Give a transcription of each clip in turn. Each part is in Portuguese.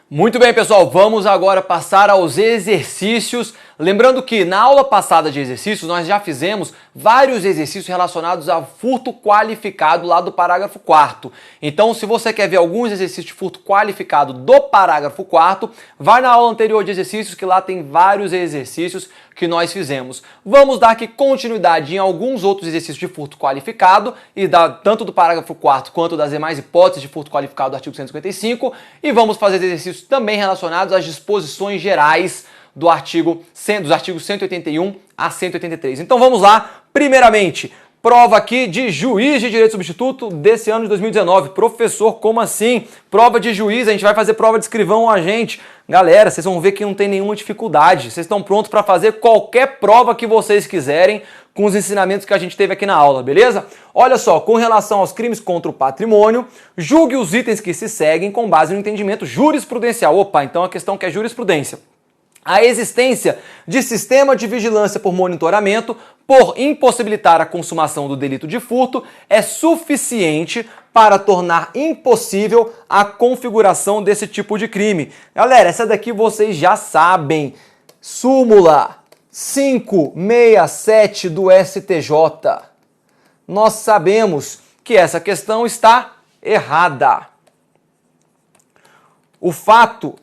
Muito bem, pessoal, vamos agora passar aos exercícios. Lembrando que na aula passada de exercícios nós já fizemos vários exercícios relacionados a furto qualificado lá do parágrafo 4º. Então, se você quer ver alguns exercícios de furto qualificado do parágrafo 4º, vai na aula anterior de exercícios que lá tem vários exercícios que nós fizemos. Vamos dar aqui continuidade em alguns outros exercícios de furto qualificado, e tanto do parágrafo 4º quanto das demais hipóteses de furto qualificado do artigo 155, e vamos fazer exercícios também relacionados às disposições gerais dos artigos 181 a 183. Então vamos lá. Primeiramente, prova aqui de juiz de direito substituto desse ano de 2019. Professor, como assim? Prova de juiz, a gente vai fazer prova de escrivão ou agente. Galera, vocês vão ver que não tem nenhuma dificuldade. Vocês estão prontos para fazer qualquer prova que vocês quiserem com os ensinamentos que a gente teve aqui na aula, beleza? Olha só, com relação aos crimes contra o patrimônio, julgue os itens que se seguem com base no entendimento jurisprudencial. Opa, então a questão que é jurisprudência. A existência de sistema de vigilância por monitoramento, por impossibilitar a consumação do delito de furto, é suficiente para tornar impossível a configuração desse tipo de crime. Galera, essa daqui vocês já sabem. Súmula 567 do STJ. Nós sabemos que essa questão está errada. O fato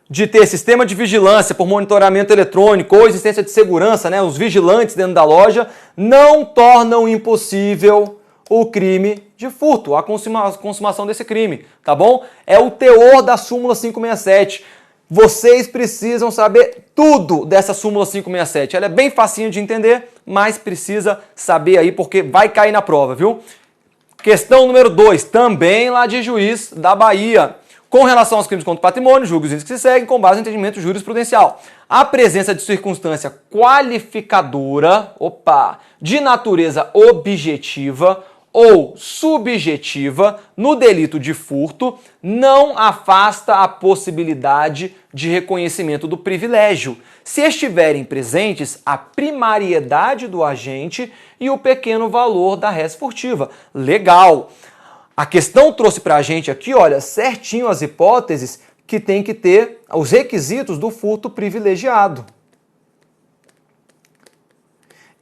de ter sistema de vigilância por monitoramento eletrônico ou existência de segurança, né, os vigilantes dentro da loja, não tornam impossível o crime de furto, a consumação desse crime, tá bom? É o teor da súmula 567. Vocês precisam saber tudo dessa súmula 567. Ela é bem facinho de entender, mas precisa saber aí porque vai cair na prova, viu? Questão número 2, também lá de juiz da Bahia. Com relação aos crimes contra o patrimônio, julgue os itens que se seguem com base no entendimento jurisprudencial. A presença de circunstância qualificadora, de natureza objetiva ou subjetiva no delito de furto não afasta a possibilidade de reconhecimento do privilégio, se estiverem presentes a primariedade do agente e o pequeno valor da res furtiva. Legal! A questão trouxe pra gente aqui, olha, certinho as hipóteses que tem que ter os requisitos do furto privilegiado.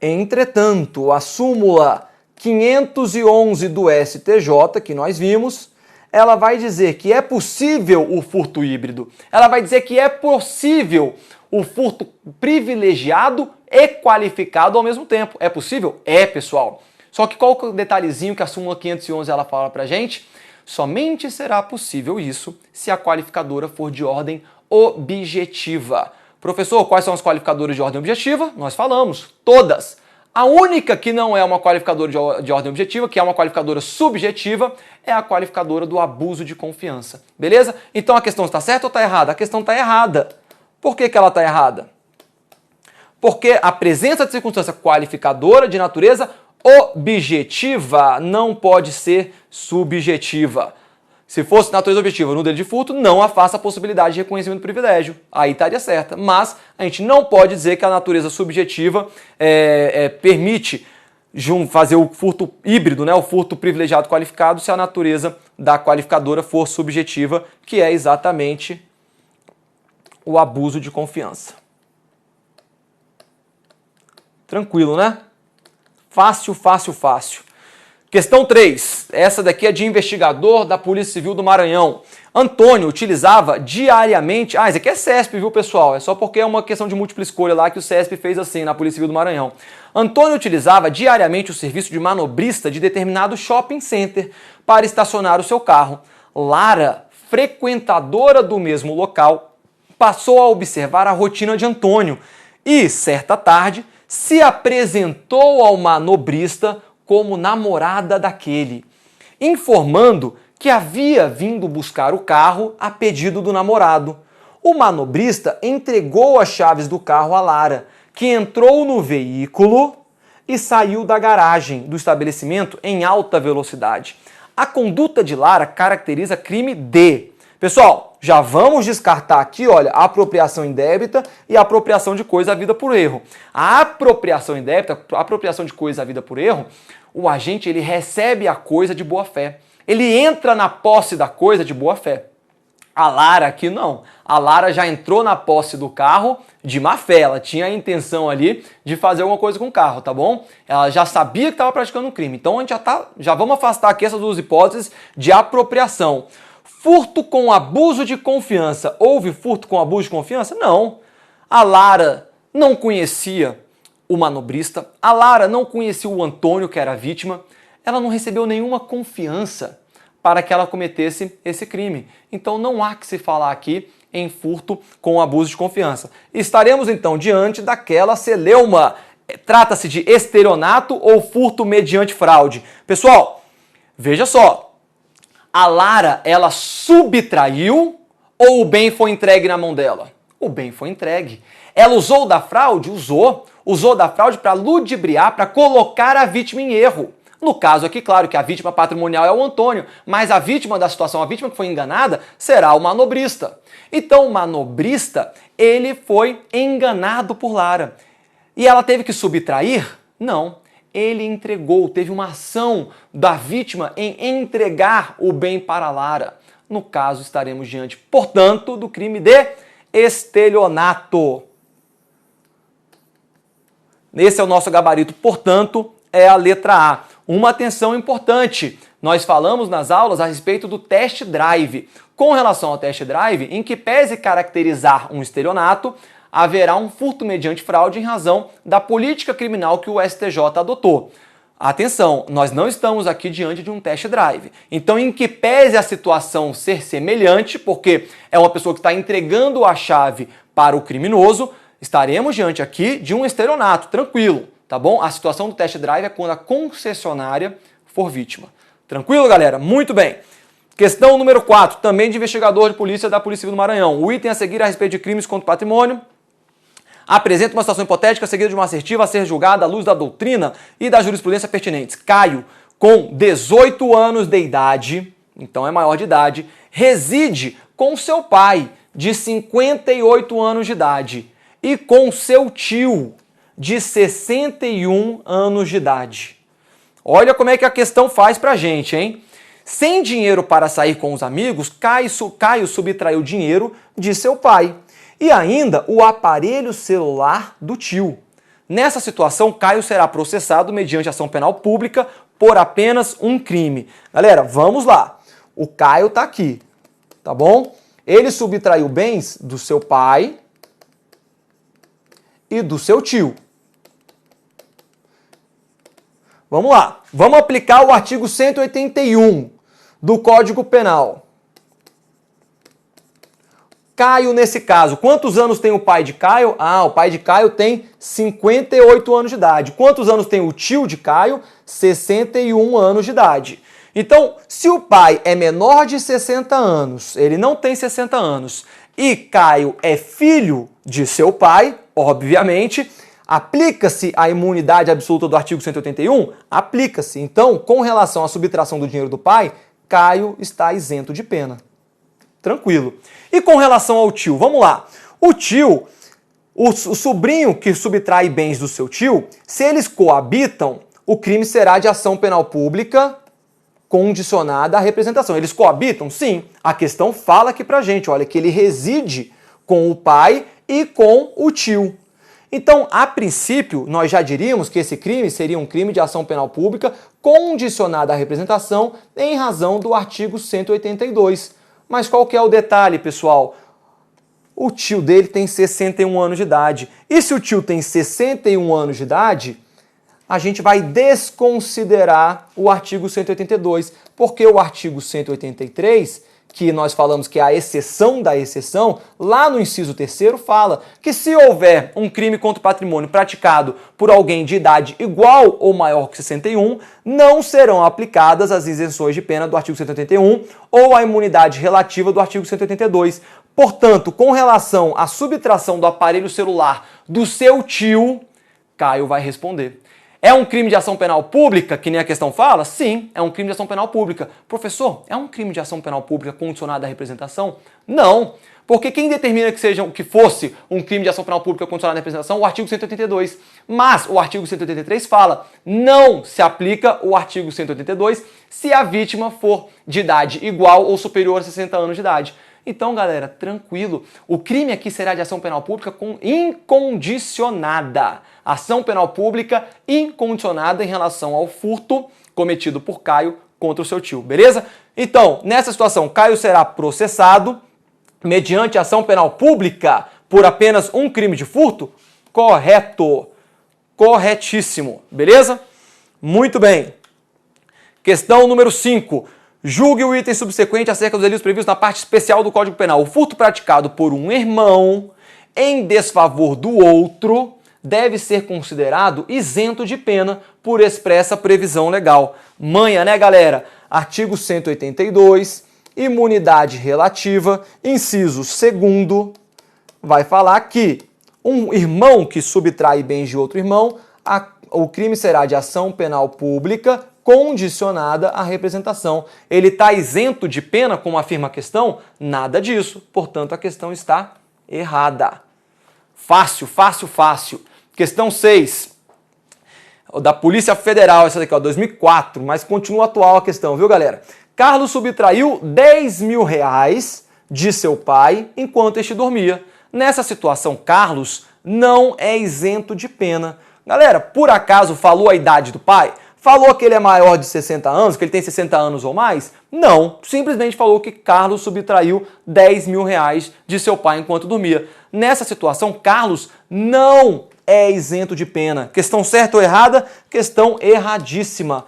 Entretanto, a súmula 511 do STJ, que nós vimos, ela vai dizer que é possível o furto híbrido. Ela vai dizer que é possível o furto privilegiado e qualificado ao mesmo tempo. É possível? É, pessoal. Só que qual que é o detalhezinho que a súmula 511 ela fala pra gente? Somente será possível isso se a qualificadora for de ordem objetiva. Professor, quais são as qualificadoras de ordem objetiva? Nós falamos, todas. A única que não é uma qualificadora de ordem objetiva, que é uma qualificadora subjetiva, é a qualificadora do abuso de confiança. Beleza? Então a questão está certa ou está errada? A questão está errada. Por que ela está errada? Porque a presença de circunstância qualificadora de natureza objetiva não pode ser subjetiva. Se fosse natureza objetiva no delito de furto, não afasta a possibilidade de reconhecimento do privilégio. Aí estaria certa. Mas a gente não pode dizer que a natureza subjetiva permite fazer o furto híbrido, né, o furto privilegiado qualificado, se a natureza da qualificadora for subjetiva, que é exatamente o abuso de confiança. Tranquilo, né? Fácil, fácil, fácil. Questão 3. Essa daqui é de investigador da Polícia Civil do Maranhão. Antônio utilizava diariamente... isso aqui é CESP, viu, pessoal? É só porque é uma questão de múltipla escolha lá que o CESP fez assim na Polícia Civil do Maranhão. Antônio utilizava diariamente o serviço de manobrista de determinado shopping center para estacionar o seu carro. Lara, frequentadora do mesmo local, passou a observar a rotina de Antônio e, certa tarde, se apresentou ao manobrista como namorada daquele, informando que havia vindo buscar o carro a pedido do namorado. O manobrista entregou as chaves do carro a Lara, que entrou no veículo e saiu da garagem do estabelecimento em alta velocidade. A conduta de Lara caracteriza crime de... Pessoal, já vamos descartar aqui, olha, a apropriação indébita e a apropriação de coisa havida por erro. A apropriação indébita, a apropriação de coisa havida por erro, o agente ele recebe a coisa de boa fé. Ele entra na posse da coisa de boa fé. A Lara aqui não. A Lara já entrou na posse do carro de má fé. Ela tinha a intenção ali de fazer alguma coisa com o carro, tá bom? Ela já sabia que estava praticando um crime. Então a gente já vamos afastar aqui essas duas hipóteses de apropriação. Furto com abuso de confiança. Houve furto com abuso de confiança? Não. A Lara não conhecia o manobrista. A Lara não conhecia o Antônio, que era a vítima. Ela não recebeu nenhuma confiança para que ela cometesse esse crime. Então não há que se falar aqui em furto com abuso de confiança. Estaremos então diante daquela celeuma. Trata-se de estelionato ou furto mediante fraude. Pessoal, veja só. A Lara, ela subtraiu ou o bem foi entregue na mão dela? O bem foi entregue. Ela usou da fraude? Usou. Usou da fraude para ludibriar, para colocar a vítima em erro. No caso aqui, claro que a vítima patrimonial é o Antônio, mas a vítima da situação, a vítima que foi enganada, será o manobrista. Então o manobrista, ele foi enganado por Lara. E ela teve que subtrair? Não. Ele entregou, teve uma ação da vítima em entregar o bem para Lara. No caso, estaremos diante, portanto, do crime de estelionato. Esse é o nosso gabarito, portanto, é a letra A. Uma atenção importante, nós falamos nas aulas a respeito do test drive. Com relação ao test drive, em que pese caracterizar um estelionato, haverá um furto mediante fraude em razão da política criminal que o STJ adotou. Atenção, nós não estamos aqui diante de um test drive. Então, em que pese a situação ser semelhante, porque é uma pessoa que está entregando a chave para o criminoso, estaremos diante aqui de um estelionato, tranquilo. Tá bom? A situação do test drive é quando a concessionária for vítima. Tranquilo, galera? Muito bem. Questão número 4, também de investigador de polícia da Polícia Civil do Maranhão. O item a seguir a respeito de crimes contra o patrimônio apresenta uma situação hipotética seguida de uma assertiva a ser julgada à luz da doutrina e da jurisprudência pertinentes. Caio, com 18 anos de idade, então é maior de idade, reside com seu pai, de 58 anos de idade, e com seu tio, de 61 anos de idade. Olha como é que a questão faz pra gente, hein? Sem dinheiro para sair com os amigos, Caio subtraiu dinheiro de seu pai e ainda o aparelho celular do tio. Nessa situação, Caio será processado mediante ação penal pública por apenas um crime. Galera, vamos lá. O Caio tá aqui, tá bom? Ele subtraiu bens do seu pai e do seu tio. Vamos lá, vamos aplicar o artigo 181 do Código Penal. Caio, nesse caso, quantos anos tem o pai de Caio? Ah, o pai de Caio tem 58 anos de idade. Quantos anos tem o tio de Caio? 61 anos de idade. Então, se o pai é menor de 60 anos, ele não tem 60 anos, e Caio é filho de seu pai, obviamente, aplica-se a imunidade absoluta do artigo 181? Aplica-se. Então, com relação à subtração do dinheiro do pai, Caio está isento de pena. Tranquilo. E com relação ao tio, vamos lá. O tio, o sobrinho que subtrai bens do seu tio, se eles coabitam, o crime será de ação penal pública condicionada à representação. Eles coabitam? Sim. A questão fala aqui pra gente, olha, que ele reside com o pai e com o tio. Então, a princípio, nós já diríamos que esse crime seria um crime de ação penal pública condicionada à representação em razão do artigo 182. Mas qual que é o detalhe, pessoal? O tio dele tem 61 anos de idade. E se o tio tem 61 anos de idade, a gente vai desconsiderar o artigo 182, porque o artigo 183, que nós falamos que é a exceção da exceção, lá no inciso 3º fala que se houver um crime contra o patrimônio praticado por alguém de idade igual ou maior que 61, não serão aplicadas as isenções de pena do artigo 181 ou a imunidade relativa do artigo 182. Portanto, com relação à subtração do aparelho celular do seu tio, Caio vai responder. É um crime de ação penal pública, que nem a questão fala? Sim, é um crime de ação penal pública. Professor, é um crime de ação penal pública condicionado à representação? Não, porque quem determina que fosse um crime de ação penal pública condicionado à representação? O artigo 182. Mas o artigo 183 fala, não se aplica o artigo 182 se a vítima for de idade igual ou superior a 60 anos de idade. Então, galera, tranquilo. O crime aqui será de ação penal pública com incondicionada. Ação penal pública incondicionada em relação ao furto cometido por Caio contra o seu tio, beleza? Então, nessa situação, Caio será processado mediante ação penal pública por apenas um crime de furto? Correto. Corretíssimo, beleza? Muito bem. Questão número 5. Julgue o item subsequente acerca dos delitos previstos na parte especial do Código Penal. O furto praticado por um irmão em desfavor do outro deve ser considerado isento de pena por expressa previsão legal. Manha, né, galera? Artigo 182, imunidade relativa, inciso 2º, vai falar que um irmão que subtrai bens de outro irmão, o crime será de ação penal pública condicionada à representação. Ele está isento de pena, como afirma a questão? Nada disso. Portanto, a questão está errada. Fácil, fácil, fácil. Questão 6. Da Polícia Federal, essa daqui, ó, 2004, mas continua atual a questão, viu, galera? Carlos subtraiu 10 mil reais de seu pai enquanto este dormia. Nessa situação, Carlos não é isento de pena. Galera, por acaso falou a idade do pai? Falou que ele é maior de 60 anos, que ele tem 60 anos ou mais? Não, simplesmente falou que Carlos subtraiu 10 mil reais de seu pai enquanto dormia. Nessa situação, Carlos não é isento de pena. Questão certa ou errada? Questão erradíssima.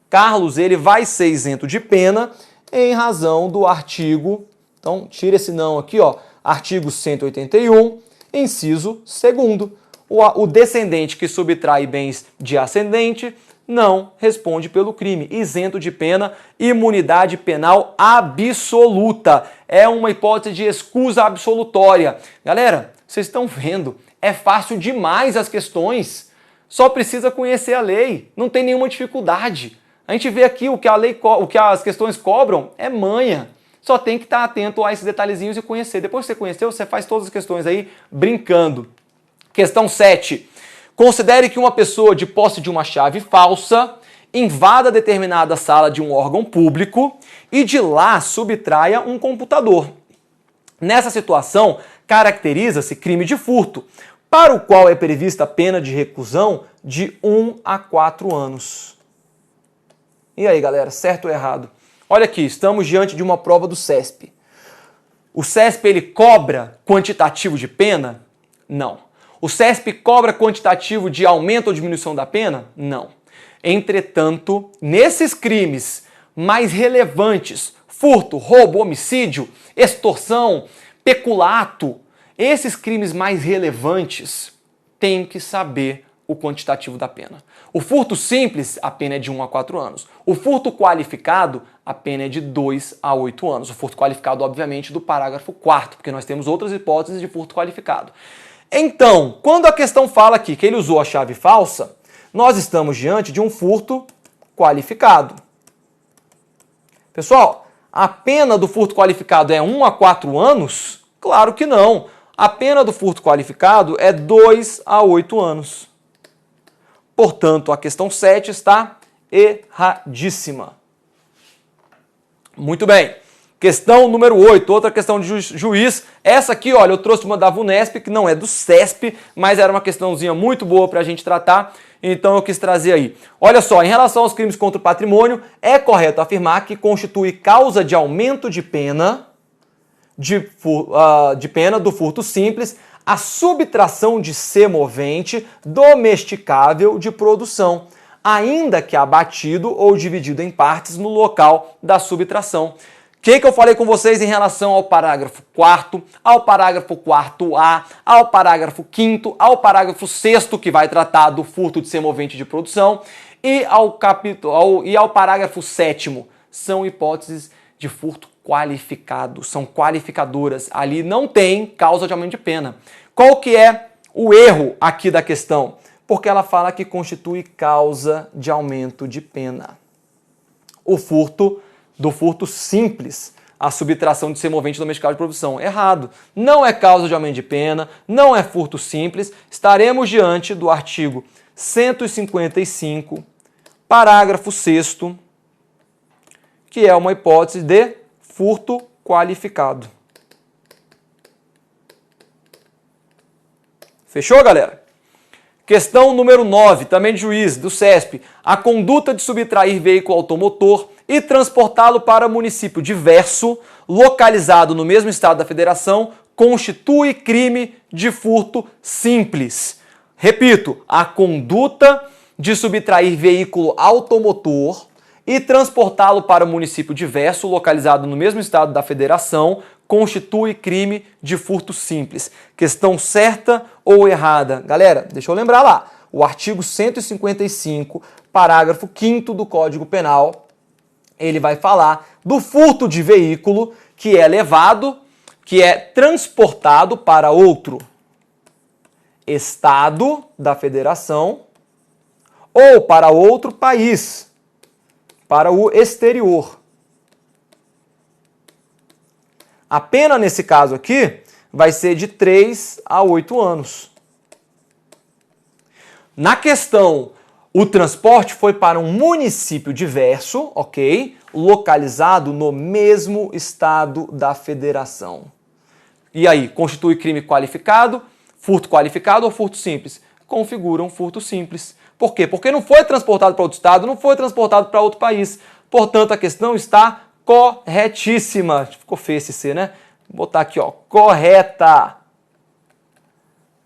Carlos, ele vai ser isento de pena em razão do artigo, então tira esse não aqui, ó, artigo 181, inciso 2º. O descendente que subtrai bens de ascendente não responde pelo crime. Isento de pena, imunidade penal absoluta. É uma hipótese de escusa absolutória. Galera, vocês estão vendo, é fácil demais as questões. Só precisa conhecer a lei, não tem nenhuma dificuldade. A gente vê aqui o que as questões cobram é manha. Só tem que estar atento a esses detalhezinhos e conhecer. Depois que você conheceu, você faz todas as questões aí brincando. Questão 7. Considere que uma pessoa de posse de uma chave falsa invada determinada sala de um órgão público e de lá subtraia um computador. Nessa situação, caracteriza-se crime de furto, para o qual é prevista a pena de reclusão de 1 a 4 anos. E aí, galera, certo ou errado? Olha aqui, estamos diante de uma prova do CESP. O CESP, ele cobra quantitativo de pena? Não. O CESP cobra quantitativo de aumento ou diminuição da pena? Não. Entretanto, nesses crimes mais relevantes, furto, roubo, homicídio, extorsão, peculato, esses crimes mais relevantes têm que saber o quantitativo da pena. O furto simples, a pena é de 1 a 4 anos. O furto qualificado, a pena é de 2 a 8 anos. O furto qualificado, obviamente, do parágrafo 4º, porque nós temos outras hipóteses de furto qualificado. Então, quando a questão fala aqui que ele usou a chave falsa, nós estamos diante de um furto qualificado. Pessoal, a pena do furto qualificado é 1 a 4 anos? Claro que não. A pena do furto qualificado é 2 a 8 anos. Portanto, a questão 7 está erradíssima. Muito bem. Questão número 8, outra questão de juiz. Essa aqui, olha, eu trouxe uma da VUNESP, que não é do CESP, mas era uma questãozinha muito boa para a gente tratar, então eu quis trazer aí. Olha só, em relação aos crimes contra o patrimônio, é correto afirmar que constitui causa de aumento de pena, do furto simples, a subtração de semovente domesticável de produção, ainda que abatido ou dividido em partes no local da subtração. O que eu falei com vocês em relação ao parágrafo 4º, ao parágrafo 4A, ao parágrafo 5º, ao parágrafo 6º, que vai tratar do furto de semovente de produção, e ao parágrafo 7º, são hipóteses de furto qualificado, são qualificadoras. Ali não tem causa de aumento de pena. Qual que é o erro aqui da questão? Porque ela fala que constitui causa de aumento de pena. O furto do furto simples, a subtração de semovente domesticável de produção. Errado. Não é causa de aumento de pena, não é furto simples. Estaremos diante do artigo 155, parágrafo 6º, que é uma hipótese de furto qualificado. Fechou, galera? Questão número 9, também de juiz, do CESP. A conduta de subtrair veículo automotor e transportá-lo para município diverso, localizado no mesmo estado da federação, constitui crime de furto simples. Repito, a conduta de subtrair veículo automotor e transportá-lo para município diverso, localizado no mesmo estado da federação, constitui crime de furto simples. Questão certa ou errada? Galera, deixa eu lembrar lá. O artigo 155, parágrafo 5º do Código Penal, ele vai falar do furto de veículo que é levado, que é transportado para outro estado da federação ou para outro país, para o exterior. A pena nesse caso aqui vai ser de 3 a 8 anos. Na questão, o transporte foi para um município diverso, ok? Localizado no mesmo estado da federação. E aí, constitui crime qualificado, furto qualificado ou furto simples? Configura um furto simples. Por quê? Porque não foi transportado para outro estado, não foi transportado para outro país. Portanto, a questão está corretíssima. Ficou feio esse C, né? Vou botar aqui, ó, correta.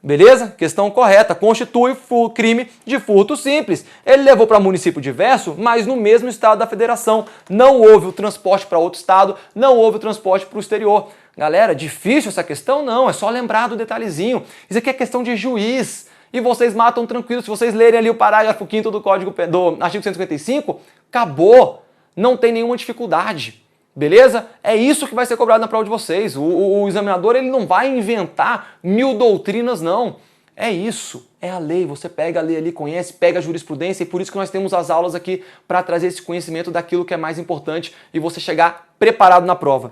Beleza? Questão correta. Constitui crime de furto simples. Ele levou para município diverso, mas no mesmo estado da federação. Não houve o transporte para outro estado, não houve o transporte para o exterior. Galera, difícil essa questão? Não, é só lembrar do detalhezinho. Isso aqui é questão de juiz. E vocês matam tranquilo. Se vocês lerem ali o parágrafo 5º do artigo 155, acabou. Não tem nenhuma dificuldade. Beleza? É isso que vai ser cobrado na prova de vocês. O examinador ele não vai inventar 1000 doutrinas, não. É isso. É a lei. Você pega a lei ali, conhece, pega a jurisprudência e por isso que nós temos as aulas aqui para trazer esse conhecimento daquilo que é mais importante e você chegar preparado na prova.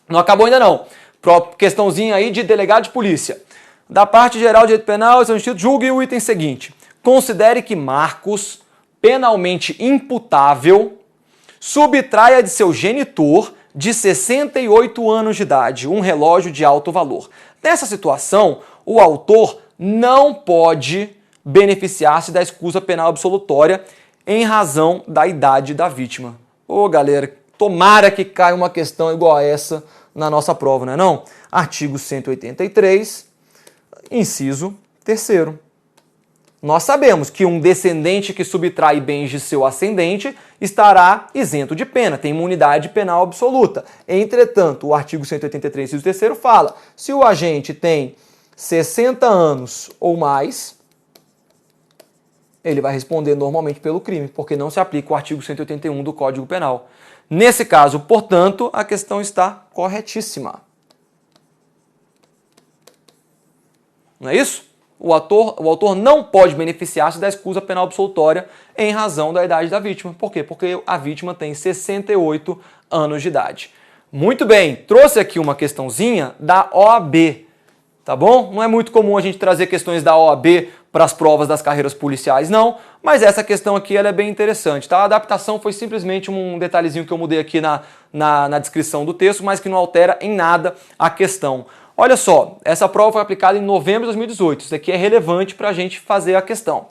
Não acabou ainda não. Questãozinha aí de delegado de polícia. Da parte geral de direito penal, esse é o instituto, julgue o item seguinte. Considere que Marcos, penalmente imputável, subtraia de seu genitor de 68 anos de idade um relógio de alto valor. Nessa situação, o autor não pode beneficiar-se da escusa penal absolutória em razão da idade da vítima. Ô galera, tomara que caia uma questão igual a essa na nossa prova, não é não? Artigo 183, inciso 3º. Nós sabemos que um descendente que subtrai bens de seu ascendente estará isento de pena, tem imunidade penal absoluta. Entretanto, o artigo 183, inciso 3º fala, se o agente tem 60 anos ou mais, ele vai responder normalmente pelo crime, porque não se aplica o artigo 181 do Código Penal. Nesse caso, portanto, a questão está corretíssima. Não é isso? O autor não pode beneficiar-se da escusa penal absolutória em razão da idade da vítima. Por quê? Porque a vítima tem 68 anos de idade. Muito bem, trouxe aqui uma questãozinha da OAB, tá bom? Não é muito comum a gente trazer questões da OAB para as provas das carreiras policiais, não, mas essa questão aqui ela é bem interessante, tá? A adaptação foi simplesmente um detalhezinho que eu mudei aqui na descrição do texto, mas que não altera em nada a questão. Olha só, essa prova foi aplicada em novembro de 2018. Isso aqui é relevante para a gente fazer a questão.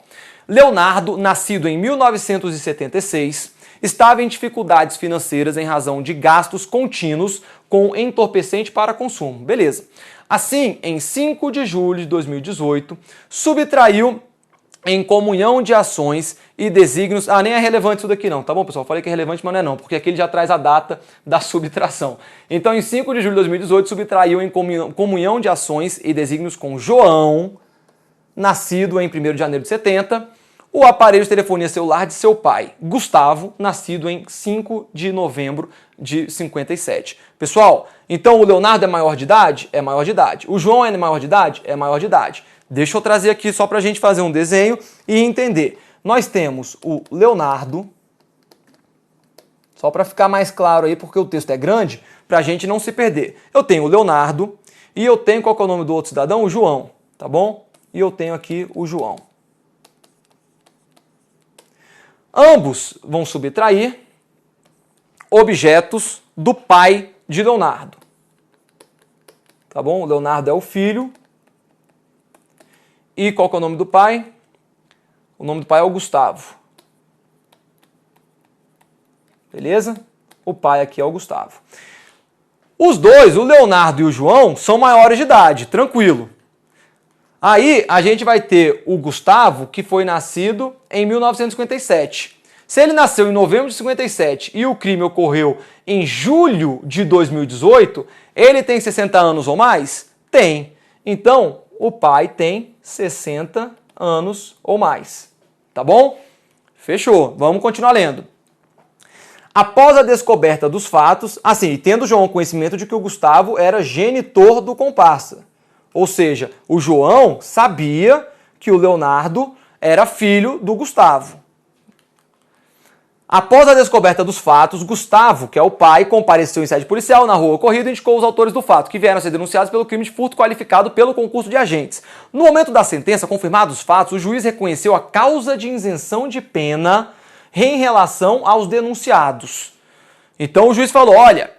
Leonardo, nascido em 1976, estava em dificuldades financeiras em razão de gastos contínuos com entorpecente para consumo. Beleza. Assim, em 5 de julho de 2018, subtraiu em comunhão de ações e desígnios... nem é relevante isso daqui não, tá bom, pessoal? Falei que é relevante, mas não é não, porque aqui ele já traz a data da subtração. Então, em 5 de julho de 2018, subtraiu em comunhão de ações e desígnios com João, nascido em 1º de janeiro de 70, o aparelho de telefonia celular de seu pai, Gustavo, nascido em 5 de novembro de 57. Pessoal, então o Leonardo é maior de idade? É maior de idade. O João é maior de idade? É maior de idade. Deixa eu trazer aqui só para a gente fazer um desenho e entender. Nós temos o Leonardo, só para ficar mais claro aí, porque o texto é grande, para a gente não se perder. Eu tenho o Leonardo e eu tenho, qual que é o nome do outro cidadão? O João, tá bom? E eu tenho aqui o João. Ambos vão subtrair objetos do pai de Leonardo. Tá bom? O Leonardo é o filho. E qual que é o nome do pai? O nome do pai é o Gustavo. Beleza? O pai aqui é o Gustavo. Os dois, o Leonardo e o João, são maiores de idade, tranquilo. Aí a gente vai ter o Gustavo, que foi nascido em 1957. Se ele nasceu em novembro de 57 e o crime ocorreu em julho de 2018, ele tem 60 anos ou mais? Tem. Então, o pai tem 60 anos ou mais. Tá bom? Fechou. Vamos continuar lendo. Após a descoberta dos fatos, assim, tendo João conhecimento de que o Gustavo era genitor do comparsa. Ou seja, o João sabia que o Leonardo era filho do Gustavo. Após a descoberta dos fatos, Gustavo, que é o pai, compareceu em sede policial, narrou o ocorrido e indicou os autores do fato, que vieram a ser denunciados pelo crime de furto qualificado pelo concurso de agentes. No momento da sentença, confirmados os fatos, o juiz reconheceu a causa de isenção de pena em relação aos denunciados. Então o juiz falou, olha,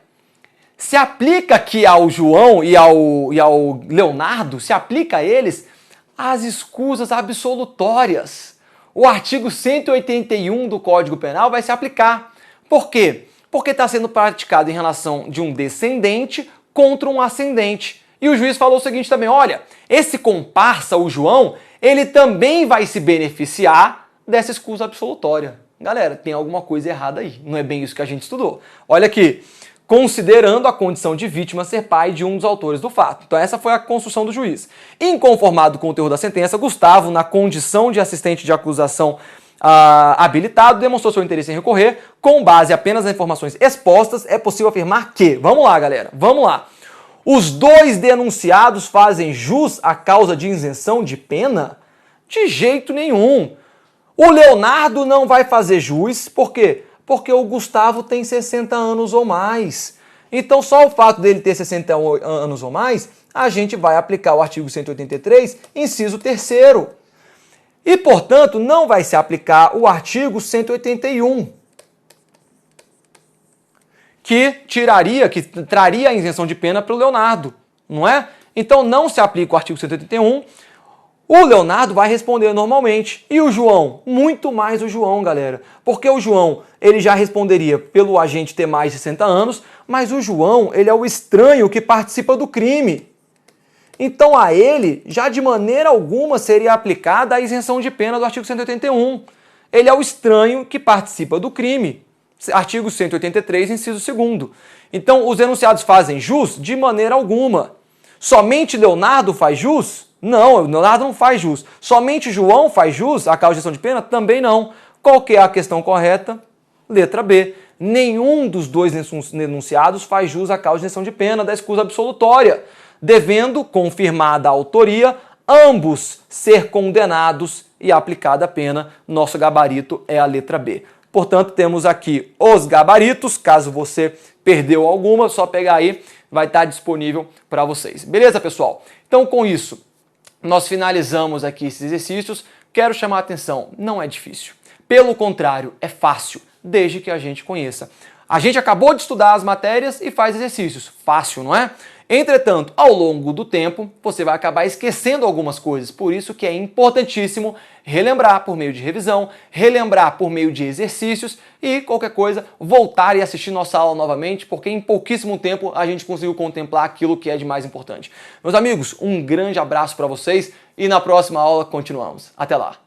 se aplica aqui ao João e ao Leonardo, se aplica a eles as escusas absolutórias. O artigo 181 do Código Penal vai se aplicar. Por quê? Porque está sendo praticado em relação de um descendente contra um ascendente. E o juiz falou o seguinte também, olha, esse comparsa, o João, ele também vai se beneficiar dessa escusa absolutória. Galera, tem alguma coisa errada aí. Não é bem isso que a gente estudou. Olha aqui. Considerando a condição de vítima ser pai de um dos autores do fato. Então essa foi a construção do juiz. Inconformado com o teor da sentença, Gustavo, na condição de assistente de acusação habilitado, demonstrou seu interesse em recorrer. Com base apenas nas informações expostas, é possível afirmar que... Vamos lá, galera, vamos lá. Os dois denunciados fazem jus à causa de isenção de pena? De jeito nenhum. O Leonardo não vai fazer jus, por quê? Porque o Gustavo tem 60 anos ou mais. Então, só o fato dele ter 60 anos ou mais, a gente vai aplicar o artigo 183, inciso 3º. E, portanto, não vai se aplicar o artigo 181, que traria a isenção de pena para o Leonardo, não é? Então, não se aplica o artigo 181. O Leonardo vai responder normalmente. E o João? Muito mais o João, galera. Porque o João, ele já responderia pelo agente ter mais de 60 anos, mas o João, ele é o estranho que participa do crime. Então a ele, já de maneira alguma, seria aplicada a isenção de pena do artigo 181. Ele é o estranho que participa do crime. Artigo 183, inciso 2º. Então, os denunciados fazem jus? De maneira alguma. Somente Leonardo faz jus? Não, o Leonardo não faz jus. Somente João faz jus à causa de isenção de pena? Também não. Qual que é a questão correta? Letra B. Nenhum dos dois denunciados faz jus à causa de isenção de pena da escusa absolutória, devendo, confirmada a autoria, ambos ser condenados e aplicada a pena. Nosso gabarito é a letra B. Portanto, temos aqui os gabaritos. Caso você perdeu alguma, só pegar aí, vai estar disponível para vocês. Beleza, pessoal? Então, com isso, nós finalizamos aqui esses exercícios. Quero chamar a atenção, não é difícil. Pelo contrário, é fácil, desde que a gente conheça. A gente acabou de estudar as matérias e faz exercícios. Fácil, não é? Entretanto, ao longo do tempo, você vai acabar esquecendo algumas coisas. Por isso que é importantíssimo relembrar por meio de revisão, relembrar por meio de exercícios e, qualquer coisa, voltar e assistir nossa aula novamente, porque em pouquíssimo tempo a gente conseguiu contemplar aquilo que é de mais importante. Meus amigos, um grande abraço para vocês e na próxima aula continuamos. Até lá!